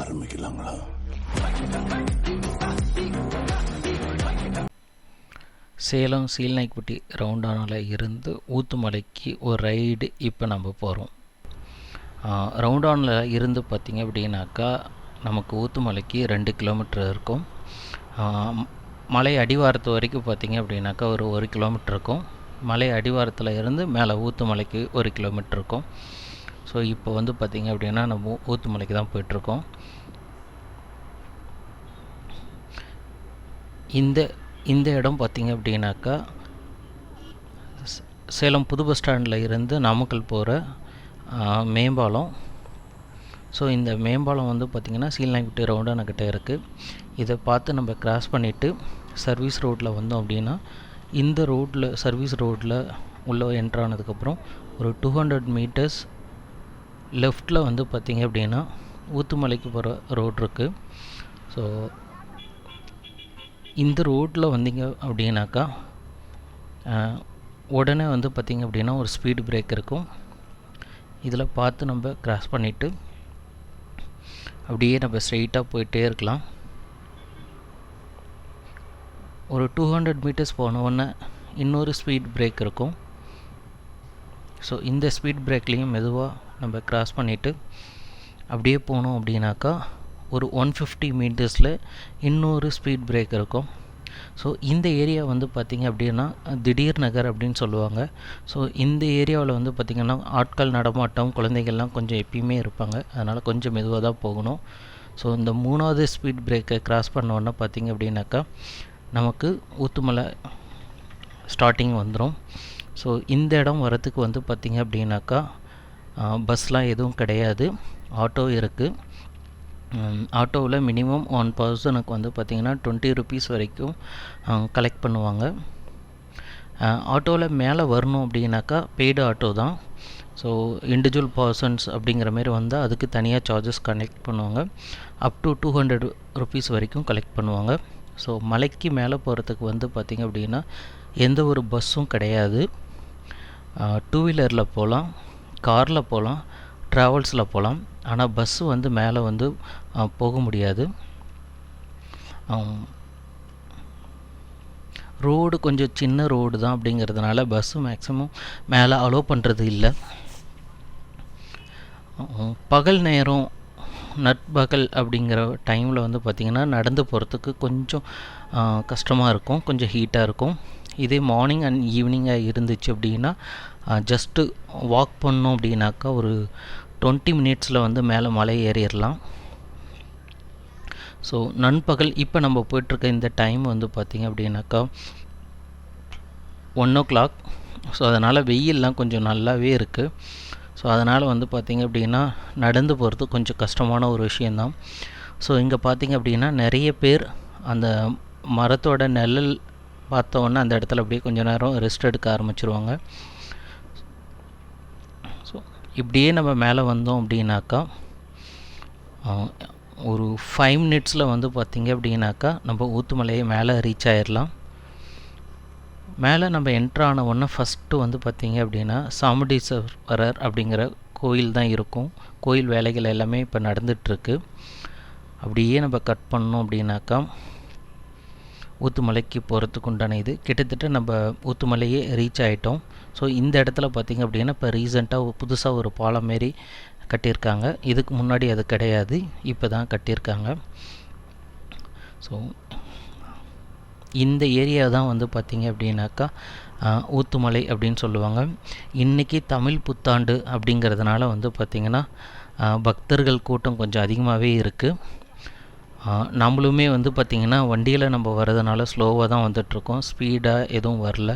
ஆரம்பிக்கலாங்களா? சேலம் சீல்நாய்க்குட்டி ரவுண்டானில் இருந்து ஊத்துமலைக்கு ஒரு ரைடு இப்போ நம்ம போகிறோம். ரவுண்டானில் இருந்து பார்த்திங்க அப்படின்னாக்கா நமக்கு ஊத்துமலைக்கு 2 கிலோமீட்டர் இருக்கும். மலை அடிவாரத்து வரைக்கும் பார்த்திங்க அப்படின்னாக்கா ஒரு 1 கிலோமீட்டர் இருக்கும். மலை அடிவாரத்தில் இருந்து மேலே ஊத்துமலைக்கு 1 கிலோமீட்டர் இருக்கும். ஸோ இப்போ வந்து பார்த்திங்க அப்படின்னா நம்ம ஊத்துமலைக்கு தான் போயிட்டுருக்கோம். இந்த இடம் பார்த்திங்க அப்படின்னாக்கா சேலம் புது பஸ் ஸ்டாண்டில் இருந்து நாமக்கல் போகிற மேம்பாலம். ஸோ இந்த மேம்பாலம் வந்து பார்த்திங்கன்னா சீல்நாய்க்குட்டி ரவுண்டானக்கிட்ட இருக்குது. இதை பார்த்து நம்ம கிராஸ் பண்ணிவிட்டு சர்வீஸ் ரோட்டில் வந்தோம் அப்படின்னா இந்த ரோட்டில் சர்வீஸ் ரோட்டில் உள்ளே என்ட்ரானதுக்கப்புறம் ஒரு 200 மீட்டர்ஸ் லெஃப்டில் வந்து பார்த்திங்க அப்படின்னா ஊத்துமலைக்கு போகிற ரோட் இருக்குது. ஸோ இந்த ரோட்டில் வந்தீங்க அப்படின்னாக்கா உடனே வந்து பார்த்திங்க அப்படின்னா ஒரு ஸ்பீடு பிரேக் இருக்கும். இதில் பார்த்து நம்ம கிராஸ் பண்ணிவிட்டு அப்படியே நம்ம ஸ்ட்ரெயிட்டாக போயிட்டே இருக்கலாம். ஒரு 200 மீட்டர்ஸ் போன உடனே இன்னொரு ஸ்பீட் பிரேக் இருக்கும். ஸோ இந்த ஸ்பீட் பிரேக்லேயும் மெதுவாக நம்ம கிராஸ் பண்ணிவிட்டு அப்படியே போனோம் அப்படின்னாக்கா ஒரு 150 மீட்டர்ஸில் இன்னொரு ஸ்பீட் பிரேக் இருக்கும். ஸோ இந்த ஏரியா வந்து பார்த்திங்க அப்படின்னா திடீர் நகர் அப்படின்னு சொல்லுவாங்க. ஸோ இந்த ஏரியாவில் வந்து பார்த்திங்கன்னா ஆட்கள் நடமாட்டம், குழந்தைகள்லாம் கொஞ்சம் எப்பயுமே இருப்பாங்க. அதனால் கொஞ்சம் மெதுவாக தான் போகணும். ஸோ இந்த 3வது ஸ்பீட் பிரேக்கை கிராஸ் பண்ணோன்னா பார்த்திங்க அப்படின்னாக்கா நமக்கு ஊத்துமலை ஸ்டார்டிங் வந்துடும். ஸோ இந்த இடம் வரத்துக்கு வந்து பார்த்திங்க அப்படின்னாக்கா பஸ்லாம் எதுவும் கிடையாது, ஆட்டோ இருக்குது. ஆட்டோவில் மினிமம் 1 பர்சனுக்கு வந்து பார்த்திங்கன்னா 20 ருபீஸ் வரைக்கும் கலெக்ட் பண்ணுவாங்க. ஆட்டோவில் மேலே வரணும் அப்படின்னாக்கா பெய்டு ஆட்டோ தான். ஸோ இண்டிவிஜுவல் பர்சன்ஸ் அப்படிங்கிற மாரி வந்தால் அதுக்கு தனியாக சார்ஜஸ் கலெக்ட் பண்ணுவாங்க. அப் டு 200 ருபீஸ் வரைக்கும் கலெக்ட் பண்ணுவாங்க. ஸோ மலைக்கு மேலே போகிறதுக்கு வந்து பார்த்திங்க அப்படின்னா எந்த ஒரு பஸ்ஸும் கிடையாது. 2 வீலரில் போகலாம், காரில் போகலாம், ட்ராவல்ஸில் போகலாம். ஆனால் பஸ்ஸு வந்து மேலே வந்து போக முடியாது. ரோடு கொஞ்சம் சின்ன ரோடு தான் அப்படிங்கிறதுனால பஸ்ஸு மேக்ஸிமம் மேலே அலோவ் பண்ணுறது இல்லை. பகல் நேரம் நட்பகல் அப்படிங்கிற டைமில் வந்து பார்த்திங்கன்னா நடந்து போகிறதுக்கு கொஞ்சம் கஷ்டமாக இருக்கும், கொஞ்சம் ஹீட்டாக இருக்கும். இதே மார்னிங் அண்ட் ஈவினிங்காக இருந்துச்சு அப்படின்னா ஜஸ்ட்டு வாக் பண்ணோம் அப்படின்னாக்கா ஒரு 20 மினிட்ஸில் வந்து மேலே மலை ஏறிடலாம். ஸோ நண்பகல் இப்போ நம்ம போயிட்டுருக்க இந்த டைம் வந்து பார்த்திங்க அப்படின்னாக்கா 1 o'clock. ஸோ அதனால் வெயிலெலாம் கொஞ்சம் நல்லாவே இருக்குது. ஸோ அதனால் வந்து பார்த்திங்க அப்படின்னா நடந்து போகிறது கொஞ்சம் கஷ்டமான ஒரு விஷயந்தான். ஸோ இங்கே பார்த்திங்க அப்படின்னா நிறைய பேர் அந்த மரத்தோட நிழல் பார்த்தோன்னே அந்த இடத்துல அப்படியே கொஞ்சம் நேரம் ரெஸ்ட் எடுக்க ஆரம்பிச்சிருவாங்க. ஸோ இப்படியே நம்ம மேலே வந்தோம் அப்படின்னாக்கா ஒரு 5 மினிட்ஸில் வந்து பார்த்திங்க அப்படின்னாக்கா நம்ம ஊத்துமலையை மேலே ரீச் ஆகிடலாம். மேலே நம்ம என்ட்ரான உடனே ஃபஸ்ட்டு வந்து பார்த்திங்க அப்படின்னா சாமுண்டீஸ்வரர் அப்படிங்கிற கோயில் தான் இருக்கும். கோயில் வேலைகள் எல்லாமே இப்போ நடந்துகிட்ருக்கு. அப்படியே நம்ம கட் பண்ணோம் அப்படின்னாக்கா ஊத்துமலைக்கு போகிறதுக்கு உண்டான இது கிட்டத்தட்ட நம்ம ஊத்துமலையே ரீச் ஆகிட்டோம். ஸோ இந்த இடத்துல பார்த்திங்க அப்படின்னா இப்போ ரீசெண்டாக புதுசாக ஒரு பாலம் மாரி கட்டியிருக்காங்க. இதுக்கு முன்னாடி அது கிடையாது, இப்போ தான் கட்டியிருக்காங்க. ஸோ இந்த ஏரியா தான் வந்து பார்த்திங்க அப்படின்னாக்கா ஊத்துமலை அப்படின்னு சொல்லுவாங்க. இன்றைக்கி தமிழ் புத்தாண்டு அப்படிங்கிறதுனால வந்து பார்த்திங்கன்னா பக்தர்கள் கூட்டம் கொஞ்சம் அதிகமாகவே இருக்குது. நம்மளுமே வந்து பார்த்திங்கன்னா வண்டியில் நம்ம வர்றதுனால ஸ்லோவாக தான் வந்துட்ருக்கோம், ஸ்பீடாக எதுவும் வரல.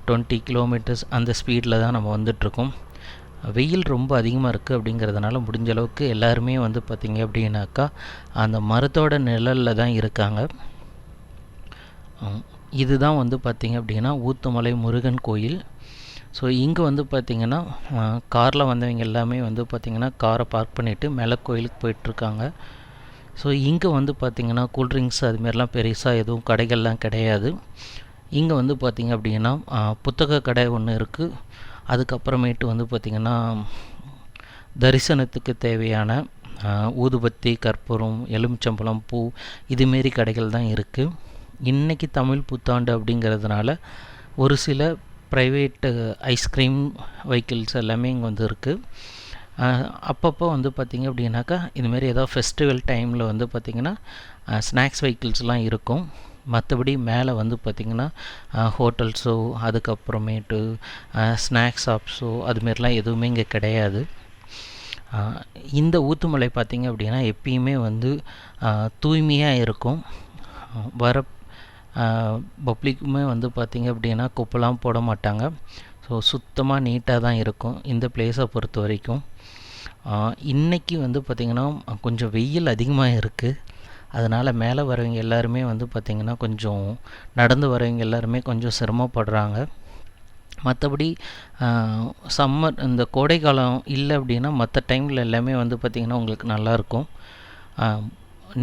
20 கிலோமீட்டர்ஸ் அந்த ஸ்பீடில் தான் நம்ம வந்துட்ருக்கோம். வெயில் ரொம்ப அதிகமாக இருக்குது அப்படிங்கிறதுனால முடிஞ்ச அளவுக்கு எல்லாருமே வந்து பார்த்திங்க அப்படின்னாக்கா அந்த மரத்தோட நிழலில் தான் இருக்காங்க. இதுதான் வந்து பார்த்திங்க அப்படின்னா ஊத்துமலை முருகன் கோயில். ஸோ இங்கே வந்து பார்த்திங்கன்னா காரில் வந்தவங்க எல்லாமே வந்து பார்த்திங்கன்னா காரை பார்க் பண்ணிவிட்டு மேலே கோயிலுக்கு போயிட்டுருக்காங்க. ஸோ இங்கே வந்து பார்த்திங்கன்னா கூல்ட்ரிங்க்ஸ் அதுமாரிலாம் பெருசாக எதுவும் கடைகள்லாம் கிடையாது. இங்கே வந்து பார்த்திங்க அப்படின்னா புத்தக கடை ஒன்று இருக்குது. அதுக்கப்புறமேட்டு வந்து பார்த்திங்கன்னா தரிசனத்துக்கு தேவையான ஊதுபத்தி, கற்பூரம், எலுமிச்சம்பழம், பூ இதுமாரி கடைகள் தான் இருக்குது. இன்றைக்கி தமிழ் புத்தாண்டு அப்படிங்கிறதுனால ஒரு சில ப்ரைவேட்டு ஐஸ்கிரீம் வெஹிக்கிள்ஸ் எல்லாமே இங்கே வந்து இருக்குது. அப்பப்போ வந்து பார்த்திங்க அப்படின்னாக்கா இதுமாரி ஏதோ ஃபெஸ்டிவல் டைமில் வந்து பார்த்திங்கன்னா ஸ்நாக்ஸ் வெஹிக்கிள்ஸ்லாம் இருக்கும். மற்றபடி மேலே வந்து பார்த்திங்கன்னா ஹோட்டல்ஸோ அதுக்கப்புறமேட்டு ஸ்நாக்ஸ் ஷாப்ஸோ அதுமாரிலாம் எதுவுமே இங்கே கிடையாது. இந்த ஊத்துமலை பார்த்திங்க அப்படின்னா எப்பயுமே வந்து தூய்மையாக இருக்கும். வர பப்ளிக்குமே வந்து பார்த்திங்க அப்படின்னா குப்பைலாம் போட மாட்டாங்க. ஸோ சுத்தமாக நீட்டாக தான் இருக்கும் இந்த பிளேஸை பொறுத்த வரைக்கும். இன்றைக்கி வந்து பார்த்திங்கன்னா கொஞ்சம் வெயில் அதிகமாக இருக்குது. அதனால் மேலே வரவங்க எல்லாருமே வந்து பார்த்திங்கன்னா கொஞ்சம் நடந்து வரவங்க எல்லாருமே கொஞ்சம் சிரமப்படுறாங்க. மற்றபடி சம்மர் இந்த கோடை காலம் இல்லை அப்படின்னா மற்ற டைமில் எல்லாமே வந்து பார்த்திங்கன்னா உங்களுக்கு நல்லாயிருக்கும்.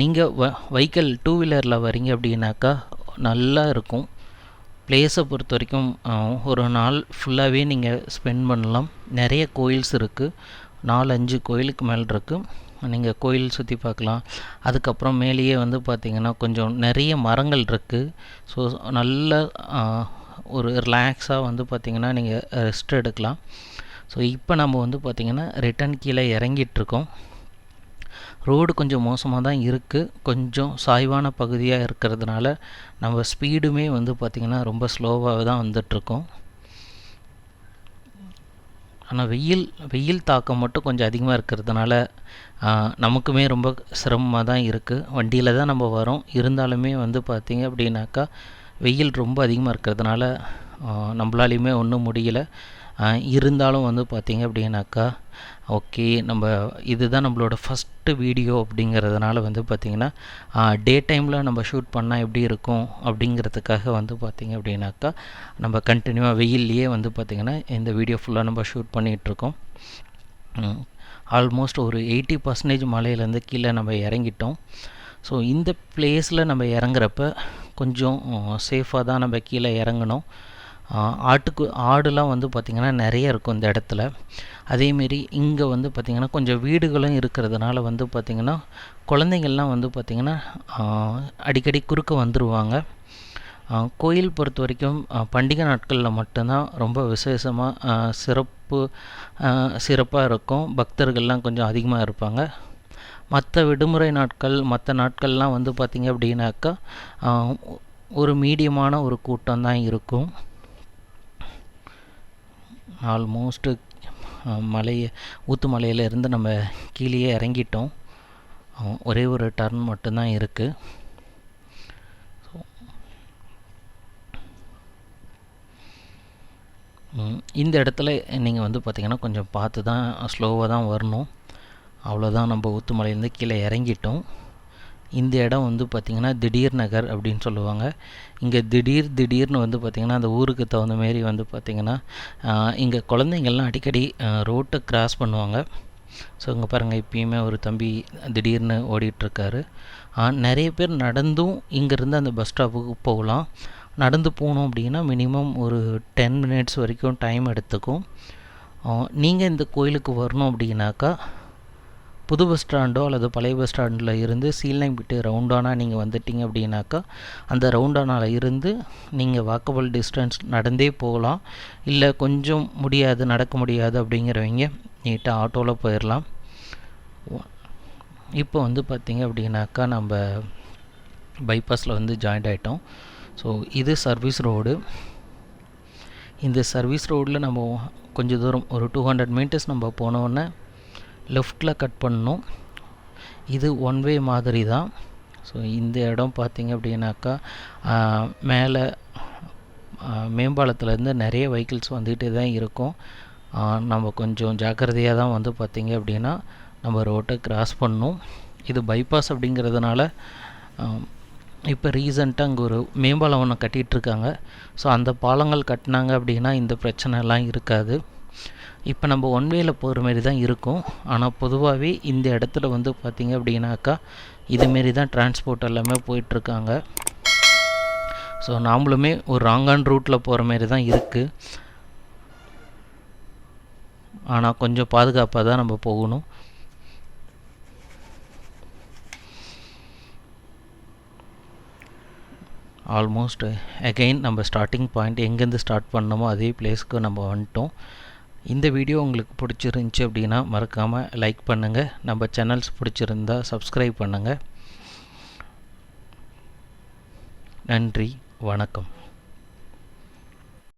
நீங்கள் வெஹிக்கிள் 2 வீலரில் வரீங்க அப்படின்னாக்கா நல்லா இருக்கும். பிளேஸை பொறுத்த வரைக்கும் ஒரு நாள் ஃபுல்லாகவே நீங்கள் ஸ்பெண்ட் பண்ணலாம். நிறைய கோயில்ஸ் இருக்குது, 4-5 கோயிலுக்கு மேலே இருக்குது. நீங்கள் கோயில் சுற்றி பார்க்கலாம். அதுக்கப்புறம் மேலேயே வந்து பார்த்திங்கன்னா கொஞ்சம் நிறைய மரங்கள் இருக்குது. ஸோ நல்ல ஒரு ரிலாக்ஸாக வந்து பார்த்திங்கன்னா நீங்கள் ரெஸ்ட் எடுக்கலாம். ஸோ இப்போ நம்ம வந்து பார்த்திங்கன்னா ரிட்டன் கீழே இறங்கிட்டுருக்கோம். ரோடு கொஞ்சம் மோசமாக தான் இருக்குது. கொஞ்சம் சாய்வான பகுதியாக இருக்கிறதுனால நம்ம ஸ்பீடுமே வந்து பார்த்திங்கன்னா ரொம்ப ஸ்லோவாக தான் வந்துட்ருக்கோம். ஆனால் வெயில் தாக்கம் மட்டும் கொஞ்சம் அதிகமாக இருக்கிறதுனால நமக்குமே ரொம்ப சிரமமாக தான் இருக்குது. வண்டியில் தான் நம்ம வரோம், இருந்தாலுமே வந்து பார்த்திங்க அப்படின்னாக்கா வெயில் ரொம்ப அதிகமாக இருக்கிறதுனால நம்மளாலையுமே ஒன்றும் முடியலை. இருந்தாலும் வந்து பார்த்திங்க அப்படின்னாக்கா ஓகே, நம்ம இதுதான் நம்மளோட ஃபஸ்ட்டு வீடியோ அப்படிங்கிறதுனால வந்து பார்த்திங்கன்னா டே டைமில் நம்ம ஷூட் பண்ணால் எப்படி இருக்கும் அப்படிங்கிறதுக்காக வந்து பார்த்திங்க அப்படின்னாக்கா நம்ம கண்டினியூவாக வெயில்லையே வந்து பார்த்திங்கன்னா இந்த வீடியோ ஃபுல்லாக நம்ம ஷூட் பண்ணிகிட்ருக்கோம். ஆல்மோஸ்ட் ஒரு 80% மலையிலேருந்து கீழே நம்ம இறங்கிட்டோம். ஸோ இந்த பிளேஸில் நம்ம இறங்குறப்ப கொஞ்சம் சேஃபாக தான் நம்ம கீழே இறங்கணும். ஆடுலாம் வந்து பார்த்திங்கன்னா நிறைய இருக்கும் இந்த இடத்துல. அதேமாரி இங்கே வந்து பார்த்திங்கன்னா கொஞ்சம் வீடுகளும் இருக்கிறதுனால வந்து பார்த்திங்கன்னா குழந்தைங்கள்லாம் வந்து பார்த்திங்கன்னா அடிக்கடி குறுக்க வந்துடுவாங்க. கோயில் பொறுத்த வரைக்கும் பண்டிகை நாட்களில் மட்டும்தான் ரொம்ப விசேஷமாக சிறப்பாக இருக்கும். பக்தர்கள்லாம் கொஞ்சம் அதிகமாக இருப்பாங்க. மற்ற விடுமுறை நாட்கள் மற்ற நாட்கள்லாம் வந்து பார்த்திங்க அப்படின்னாக்கா ஒரு மீடியமான ஒரு கூட்டம் தான் இருக்கும். ஆல்மோஸ்ட்டு ஊத்துமலையிலேருந்து நம்ம கீழே இறங்கிட்டோம். ஒரே ஒரு டர்ன் மட்டும்தான் இருக்குது. இந்த இடத்துல நீங்கள் வந்து பார்த்திங்கன்னா கொஞ்சம் பார்த்து தான் ஸ்லோவாக தான் வரணும். அவ்வளோதான், நம்ம ஊத்துமலையிலேருந்து கீழே இறங்கிட்டோம். இந்த இடம் வந்து பார்த்திங்கன்னா திடீர் நகர் அப்படின்னு சொல்லுவாங்க. இங்கே திடீர்னு வந்து பார்த்திங்கன்னா அந்த ஊருக்கு தகுந்த மாரி வந்து பார்த்திங்கன்னா இங்கே குழந்தைங்கள்லாம் அடிக்கடி ரோட்டை கிராஸ் பண்ணுவாங்க. ஸோ இங்கே பாருங்கள், இப்பயுமே ஒரு தம்பி திடீர்னு ஓடிட்டுருக்காரு. நிறைய பேர் நடந்தும் இங்கேருந்து அந்த பஸ் ஸ்டாப்புக்கு போகலாம். நடந்து போகணும் அப்படின்னா மினிமம் ஒரு 10 மினிட்ஸ் வரைக்கும் டைம் எடுத்துக்கும். நீங்கள் இந்த கோயிலுக்கு வரணும் அப்படின்னாக்கா புது பஸ் ஸ்டாண்டோ அல்லது பழைய பஸ் ஸ்டாண்டில் இருந்து சீல்நாய்பேட்டை ரவுண்டானா நீங்கள் வந்துட்டிங்க அப்படின்னாக்கா அந்த ரவுண்டானாவில் இருந்து நீங்கள் வாக்கபிள் டிஸ்டன்ஸ் நடந்தே போகலாம். இல்லை கொஞ்சம் நடக்க முடியாது அப்படிங்கிறவங்க நீட்டாக ஆட்டோவில் போயிடலாம். இப்போ வந்து பார்த்திங்க அப்படின்னாக்கா நம்ம பைபாஸில் வந்து ஜாயிண்ட் ஆகிட்டோம். ஸோ இது சர்வீஸ் ரோடு. இந்த சர்வீஸ் ரோடில் நம்ம கொஞ்சம் தூரம் ஒரு 200 மீட்டர்ஸ் நம்ம போனோன்னே லெஃப்டில் கட் பண்ணணும். இது ஒன் வே மாதிரி தான். ஸோ இந்த இடம் பார்த்திங்க அப்படின்னாக்கா மேலே மேம்பாலத்துலேருந்து நிறைய வெஹிக்கிள்ஸ் வந்துகிட்டே தான் இருக்கும். நம்ம கொஞ்சம் ஜாக்கிரதையாக தான் வந்து பார்த்திங்க அப்படின்னா நம்ம ரோட்டை கிராஸ் பண்ணணும். இது பைபாஸ் அப்படிங்கிறதுனால இப்போ ரீசெண்டாக அங்கே ஒரு மேம்பாலம் ஒன்று கட்டிகிட்ருக்காங்க. ஸோ அந்த பாலங்கள் கட்டினாங்க அப்படின்னா இந்த பிரச்சனைலாம் இருக்காது. இப்போ நம்ம ஒன் வேல போகிற மாரி தான் இருக்கும். ஆனால் பொதுவாகவே இந்த இடத்துல வந்து பார்த்திங்க அப்படின்னாக்கா இதுமாரி தான் டிரான்ஸ்போர்ட் எல்லாமே போயிட்டுருக்காங்க. ஸோ நாமளுமே ஒரு ராங்கான் ரூட்டில் போகிற மாரி தான் இருக்குது. ஆனால் கொஞ்சம் பாதுகாப்பாக தான் நம்ம போகணும். ஆல்மோஸ்ட் அகெயின் நம்ம ஸ்டார்டிங் பாயிண்ட் எங்கேருந்து ஸ்டார்ட் பண்ணோமோ அதே பிளேஸ்க்கு நம்ம வந்துட்டோம். இந்த வீடியோ உங்களுக்கு பிடிச்சிருந்துச்சி அப்படின்னா மறக்காமல் லைக் பண்ணுங்கள். நம்ம சேனல்ஸ் பிடிச்சிருந்தா சப்ஸ்கிரைப் பண்ணுங்கள். நன்றி, வணக்கம்.